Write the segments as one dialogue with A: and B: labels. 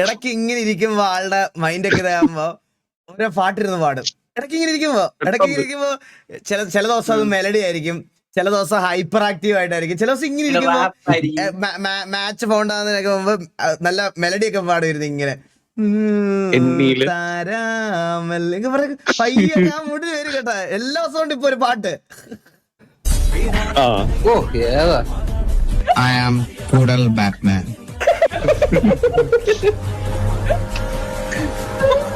A: ഇടയ്ക്ക് ഇങ്ങനെ ഇരിക്കുമ്പോ ആളുടെ മൈൻഡൊക്കെ ഇതാകുമ്പോ ഓരോ പാട്ടിരുന്ന് പാടും. ഇടയ്ക്ക് ഇങ്ങനെ ഇരിക്കുമ്പോ ചില ദിവസം അത് മെലഡി ആയിരിക്കും, ചില ദിവസം ഹൈപ്പർ ആക്റ്റീവ് ആയിട്ടായിരിക്കും, ചില ദിവസം ഇങ്ങനെ ഇരിക്കുമ്പോ മാച്ച് പോകണ്ടെന്നൊക്കെ മുമ്പ് നല്ല മെലഡി ഒക്കെ പാടുമായിരുന്നു ഇങ്ങനെ പയ്യെ ഞാൻ മുടി വരും കേട്ടാ. എല്ലാ ദിവസവും ഉണ്ട് ഇപ്പൊ ഒരു പാട്ട്.
B: I am Poodle Batman.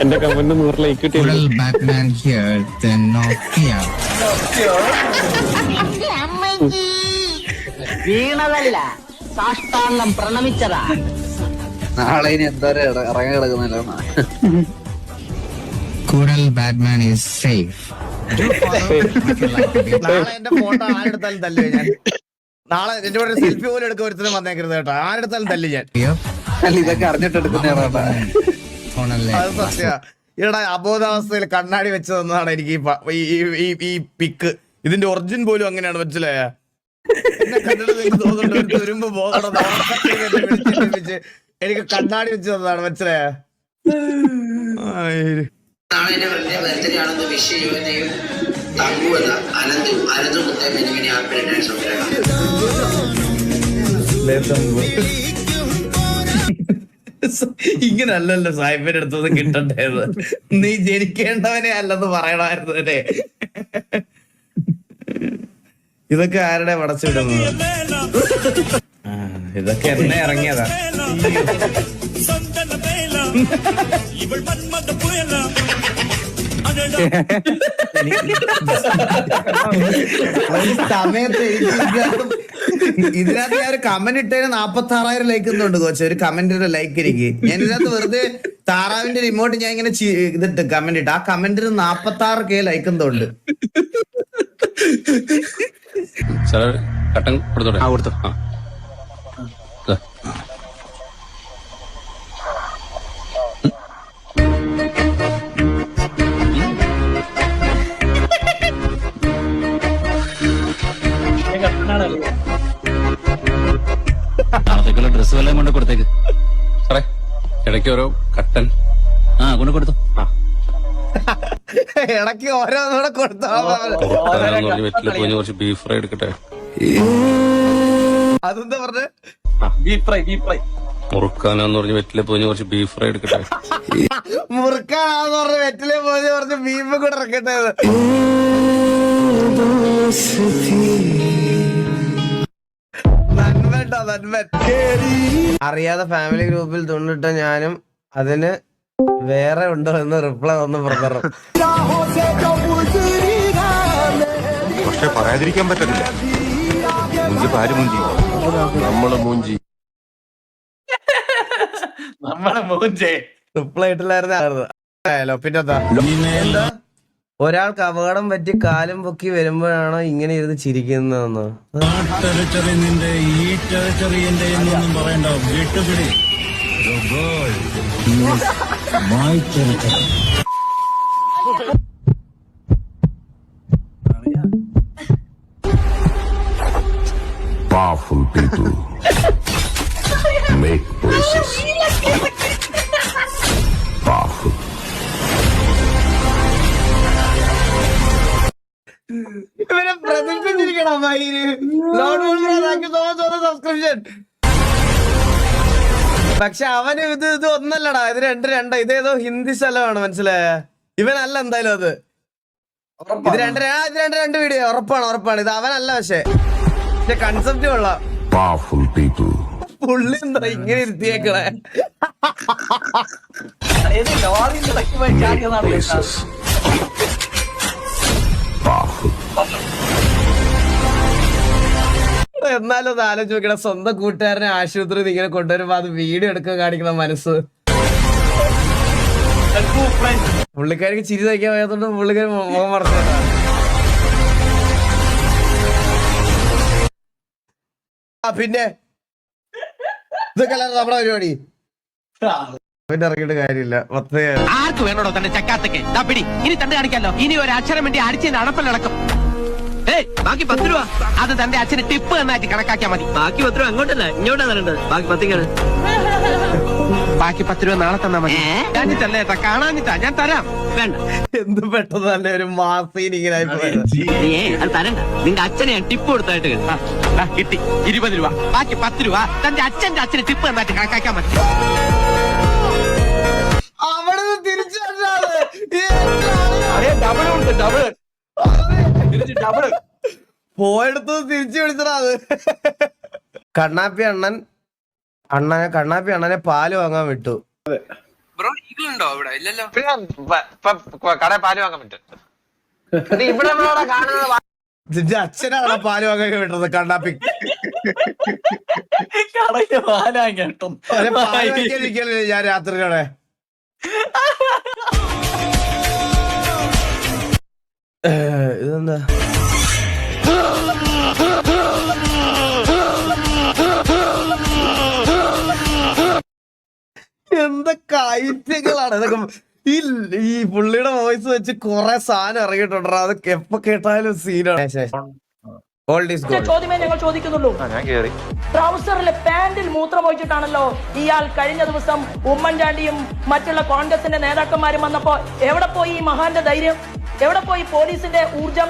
C: എന്റെ കമന്റ് 100 ലൈക്ക് കിട്ടി.
B: Poodle Batman here, then not here.
D: വീണതല്ല, സാഷ്ടാംഗം പ്രണമിച്ചതാ.
E: നാളെ ഇനി എന്തായാലും ഇറങ്ങി കിടക്കുന്നില്ല.
B: Poodle Batman is safe.
A: നാളെ എന്റെ ഫോട്ടോ ആരെടുത്താലും തല്ലുവേ ഞാൻ. നാളെ എന്റെ കൂടെ സെൽഫി പോലും എടുക്കാൻ ഒരുത്തരം വന്നേക്കരുത് കേട്ടോ. ആരെടുത്താലും തല്ലി ഞാൻ.
E: ഇതൊക്കെ അറിഞ്ഞിട്ട് എടുക്കുന്ന
A: അത് സത്യ. ഇവിടെ അബോധാവസ്ഥയിൽ കണ്ണാടി വെച്ച് തന്നതാണ് എനിക്ക് ഈ പിക്ക്. ഇതിന്റെ ഒറിജിൻ പോലും അങ്ങനെയാണ്. മനസ്സിലായ എന്നെ കണ്ടിട്ട് എനിക്ക് തോന്നുന്നുണ്ട് വരുമ്പോ എനിക്ക് കണ്ണാടി വെച്ച് തന്നതാണ്. മനസ്സിലായ
F: നാളെ എന്റെ ഫ്രണ്ടിന്റെ ബർത്ത്ഡേ ആണെന്ന് വിഷ് ചെയ്യുകയും തങ്കുവത അനന്തും മുത്തേ മെനിമിനി ഹാപ്പി ഡാൻസ്
A: ഇങ്ങനെ അല്ലല്ലോ സാഹിബിന്റെ അടുത്തൊന്നും കിട്ടണ്ടേത്. നീ ജനിക്കേണ്ടവനെ അല്ലെന്ന് പറയണമായിരുന്നു അല്ലേ. ഇതൊക്കെ ആരുടെ പടച്ചിടുന്നത്? ഇതൊക്കെ എന്നെ ഇറങ്ങിയതാ. സമയത്ത് ഇതിനകത്ത് ഞാൻ ഒരു കമന്റ് ഇട്ടതിന് 46,000 ലൈക്ക് എന്നുണ്ട് കോച്ച്. ഒരു കമന്റിന്റെ ലൈക്ക് എനിക്ക് ഞാൻ ഇതിനകത്ത് വെറുതെ താറാവിന്റെ റിമോട്ട് ഞാൻ ഇങ്ങനെ ഇതിട്ട് കമന്റ് ഇട്ട് ആ കമന്റിന് 46K ലൈക്ക് എന്തോണ്ട്.
G: നാളത്തേക്കുള്ള ഡ്രസ് വല്ലതും കൊണ്ട് കൊടുത്തേക്ക് സാറേ. ഇടയ്ക്ക് ഓരോ കട്ടൻ കൊണ്ട് കൊടുത്തു.
A: ഇടയ്ക്ക് ഓരോന്നൂടെ കൊടുത്തോ.
G: വെറ്റില പോയി കുറച്ച് ബീഫ് ഫ്രൈ എടുക്കട്ടെ.
A: അതെന്താ പറഞ്ഞ?
E: ബീഫ് ഫ്രൈ
G: മുറുക്കാനാന്ന് പറഞ്ഞ് വെറ്റില പോയി കുറച്ച് ബീഫ് ഫ്രൈ എടുക്കട്ടെ.
A: മുറുക്കാനാന്ന് പറഞ്ഞ് വെറ്റില പോയി കുറച്ച് ബീഫ് കൂടെ ഇറക്കട്ടെ. അറിയാതെ ഫാമിലി ഗ്രൂപ്പിൽ തുണ്ടിട്ട ഞാനും അതിന് വേറെ ഉണ്ടോ എന്ന് റിപ്ലൈ ഒന്ന് പറഞ്ഞു.
C: പക്ഷെ പറയാതിരിക്കാൻ പറ്റത്തില്ല.
A: നമ്മളെ മൂഞ്ചി റിപ്ലൈ ഇട്ടില്ലായിരുന്നു. പിന്നെന്താ, ഒരാൾക്ക് അപകടം പറ്റി കാലും പൊക്കി വരുമ്പോഴാണോ ഇങ്ങനെ ഇരുന്ന് ചിരിക്കുന്നതെന്നോ?
H: നിന്റെ ഈ ടെറിട്ടറിന്റെ എന്നൊന്നും പറയണ്ട. വിട്ടുപിടി.
I: Powerful people make choices. Powerful.
A: ഇവരെ പ്രദർശിച്ചിരിക്കണം. സബ്സ്ക്രിപ്ഷൻ. പക്ഷെ അവന് ഇത് ഒന്നല്ലടാ, ഇത് രണ്ട് ഇതേതോ ഹിന്ദി സ്ഥലമാണ്. മനസ്സിലായ? ഇവനല്ല എന്തായാലും അത്. ഇത് രണ്ട് വീഡിയോ ഉറപ്പാണ്. ഇത് അവനല്ല. പക്ഷെ കൺസെപ്റ്റ് കൊള്ളാം.
I: Powerful people.
A: പുള്ളി എന്താ ഇങ്ങനെ ഇരുത്തിയേക്കണേ? എന്നാലും അത് ആലോചിച്ച് നോക്കണ. സ്വന്തം കൂട്ടുകാരനെ ആശുപത്രിയിൽ ഇങ്ങനെ കൊണ്ടുവരുമ്പോ അത് വീഡിയോ എടുക്കുക കാണിക്കണ മനസ്സ്. പുള്ളിക്കാരിക്ക് ചിരി തയ്ക്കാൻ വയ്യാത്തോണ്ട് പുള്ളിക്കാരി മുഖം മറച്ചു. പിന്നെ ഇതൊക്കെ നമ്മുടെ പരിപാടി. പിന്നെ ഇറങ്ങിയിട്ട് കാര്യമില്ല.
D: ആർക്ക് വേണോടോ തന്റെ ചക്കാത്തക്ക് പിടി ഇനി തന്റെ കാണിക്കാലോ. ഇനി ഒരു അക്ഷരം വേണ്ടി അടിച്ചതിന്റെ അടപ്പലടക്കം. ബാക്കി 10 രൂപ അത് തന്റെ അച്ഛന് ടിപ്പ് എന്നായിട്ട് കണക്കാക്കിയാൽ മതി. ബാക്കി 10 രൂപ അങ്ങോട്ടല്ല ഇങ്ങോട്ടാ തരേണ്ടത്. ബാക്കി 10 ബാക്കി 10 രൂപ നാളെ തന്നാ മതി. ഞാനിട്ടല്ലേ കാണാനിട്ടാ ഞാൻ തരാം. വേണ്ട
A: എന്ത് പെട്ടെന്ന് തന്നെ ഒരു മാസീൻ ഇങ്ങനെ
D: അത് തരണ്ട. നിന്റെ അച്ഛനെ ഞാൻ ടിപ്പ് കൊടുത്തായിട്ട് കിട്ടി 20 രൂപ. ബാക്കി 10 രൂപ തന്റെ അച്ഛന് ടിപ്പ് എന്നായിട്ട് കണക്കാക്കാൻ മതി.
A: അവിടെ തിരിച്ചു പോയെടുത്ത് തിരിച്ചു വിളിച്ചടാ അത്. കണ്ണാപ്പി അണ്ണനെ പാല് വാങ്ങാൻ വിട്ടു.
E: ബ്രോ ഈഗിളുണ്ടോ ഇവിടെ? ഇല്ലല്ലോ.
J: കടയിൽ പാല് വാങ്ങാൻ പറ്റും. ഇവിടെ കാണുന്നത്
A: നിന്റെ അച്ഛനാണ് പാല് വാങ്ങാൻ വിട്ടത്. കണ്ണാപ്പി പാലിരിക്കല്ലേ ഞാൻ രാത്രിയോടെ. ഇതെന്താ എന്തൊക്കെ ഐറ്റങ്ങളാണ് ഇതൊക്കെ. ഈ പുള്ളിയുടെ വോയിസ് വെച്ച് കൊറേ സാധനം ഇറങ്ങിയിട്ടുണ്ടോ. അത് എപ്പോ കേട്ടാലും സീനാണ്.
K: ചോദ്യമേ ഞങ്ങൾ ചോദിക്കുന്നുള്ളൂ. ട്രൗസറിലെ പാന്റിൽ മൂത്രം ഒഴിച്ചിട്ടാണല്ലോ ഇയാൾ കഴിഞ്ഞ ദിവസം ഉമ്മൻചാണ്ടിയും മറ്റുള്ള കോൺഗ്രസിന്റെ നേതാക്കന്മാരും വന്നപ്പോ എവിടെ പോയി ഈ മഹാന്റെ ധൈര്യം? എവിടെ പോയി പോലീസിന്റെ ഊർജം?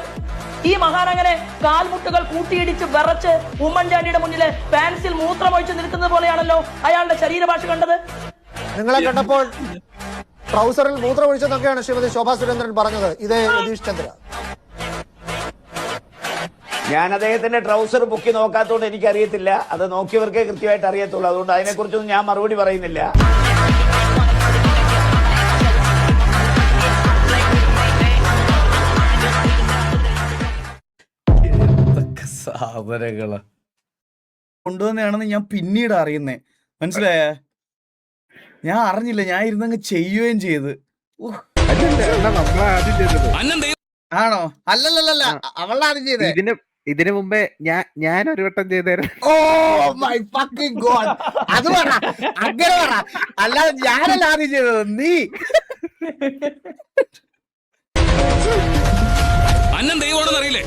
K: ഈ മഹാൻ അങ്ങനെ കാൽമുട്ടുകൾ കൂട്ടിയിടിച്ച് വിറച്ച് ഉമ്മൻചാണ്ടിയുടെ മുന്നില് പാൻസിൽ മൂത്രം ഒഴിച്ച് നിൽക്കുന്നത് പോലെയാണല്ലോ അയാളുടെ ശരീരഭാഷ കണ്ടത്.
L: നിങ്ങളെ കണ്ടപ്പോൾ ട്രൗസറിൽ മൂത്രം ഒഴിച്ചെന്നൊക്കെയാണ് ശ്രീമതി ശോഭാ സുരേന്ദ്രൻ പറഞ്ഞത്. ഇതേ രതീഷ് ചന്ദ്ര.
J: ഞാൻ അദ്ദേഹത്തിന്റെ ട്രൗസർ പൊക്കി നോക്കാത്തതുകൊണ്ട് എനിക്കറിയത്തില്ല. അത് നോക്കിയവർക്കേ കൃത്യമായിട്ട് അറിയത്തുള്ളൂ. അതുകൊണ്ട് അതിനെക്കുറിച്ചൊന്നും ഞാൻ മറുപടി പറയുന്നില്ല.
A: സാധനങ്ങള്
H: കൊണ്ടുവന്നതാണെന്ന് ഞാൻ പിന്നീട് അറിയുന്നേ. മനസ്സിലായ? ഞാൻ അറിഞ്ഞില്ല. ഞാൻ ഇരുന്നങ്ങ് ചെയ്യുകയും ചെയ്ത്. ആണോ? അല്ലല്ലല്ല, അവളാണ് ചെയ്തത്.
E: ഇതിനു മുമ്പേ ഞാൻ ഒരു വട്ടം ചെയ്തായിരുന്നു.
H: Oh my fucking god. അത് പറ, അങ്ങനെ പറ. അല്ലാതെ ഞാനല്ല ആദ്യം ചെയ്തത്, നീ.
G: അന്നം ദൈവമാണെന്ന് അറിയില്ലേ?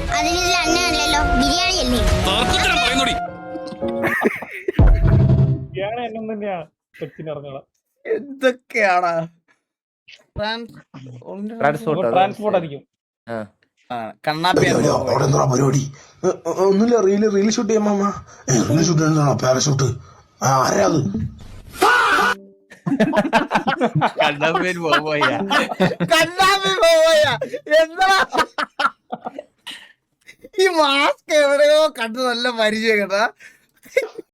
H: എന്തൊക്കെയാണ് ട്രാൻസ്പോർട്ട് ആയിരിക്കും. കണ്ണാപ്പി
I: പരിപാടി ഒന്നുമില്ല. റീല് ഷൂട്ട് ചെയ്യാൻ റീല് ഷൂട്ട് ചെയ്യുന്നതാണോ? പാരഷൂട്ട് ആരാ അത്?
H: കണ്ണാപ്പി പോയ എന്താ ഈ മാസ്ക് എവിടെയോ കണ്ടു. നല്ല പരിചയം കേട്ടാ.